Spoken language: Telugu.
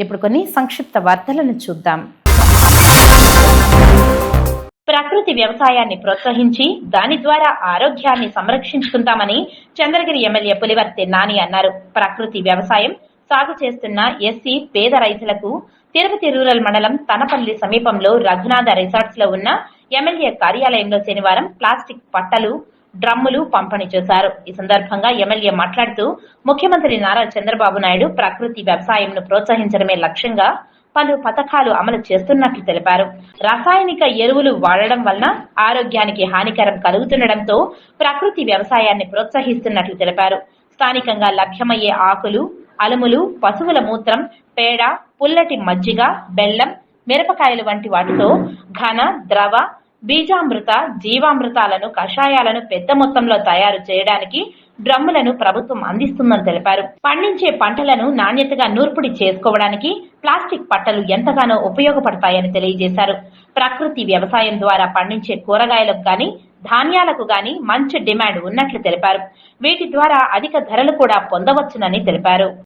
ఇప్పుడు కొన్ని సంక్షిప్త వార్తలను చూద్దాం. ప్రకృతి వ్యవసాయాన్ని ప్రోత్సహించి దాని ద్వారా ఆరోగ్యాన్ని సంరక్షించుకుంటామని చంద్రగిరి ఎమ్మెల్యే పులివర్తి నాని అన్నారు. ప్రకృతి వ్యవసాయం సాగు చేస్తున్న ఎస్సీ పేద రైతులకు తిరుపతి రూరల్ మండలం తనపల్లి సమీపంలో రఘునాథ రిసార్ట్స్ లో ఉన్న ఎమ్మెల్యే కార్యాలయంలో శనివారం ప్లాస్టిక్ పట్టలు, డ్రమ్ములు పంపిణీ చేశారు. ఈ సందర్భంగా ఎమ్మెల్యే మాట్లాడుతూ ముఖ్యమంత్రి నారా చంద్రబాబు నాయుడు ప్రకృతి వ్యవసాయంను ప్రోత్సహించడమే లక్ష్యంగా పలు పథకాలు అమలు చేస్తున్నట్లు తెలిపారు. రసాయనిక ఎరువులు వాడడం వలన ఆరోగ్యానికి హానికరం కలుగుతుండటంతో ప్రకృతి వ్యవసాయాన్ని ప్రోత్సహిస్తున్నట్లు తెలిపారు. స్థానికంగా లభ్యమయ్యే ఆకులు, అలుములు, పశువుల మూత్రం, పేడ, పుల్లటి మజ్జిగ, బెల్లం, మిరపకాయలు వంటి వాటితో ఘన, ద్రవ, బీజామృత, జీవామృతాలను, కషాయాలను పెద్ద మొత్తంలో తయారు చేయడానికి డ్రమ్ములను ప్రభుత్వం అందిస్తుందని తెలిపారు. పండించే పంటలను నాణ్యతగా నూర్పిడి చేసుకోవడానికి ప్లాస్టిక్ పట్టలు ఎంతగానో ఉపయోగపడతాయని తెలియజేశారు. ప్రకృతి వ్యవసాయం ద్వారా పండించే కూరగాయలకు గాని, ధాన్యాలకు గాని మంచి డిమాండ్ ఉన్నట్లు తెలిపారు. వీటి ద్వారా అధిక ధరలు కూడా పొందవచ్చునని తెలిపారు.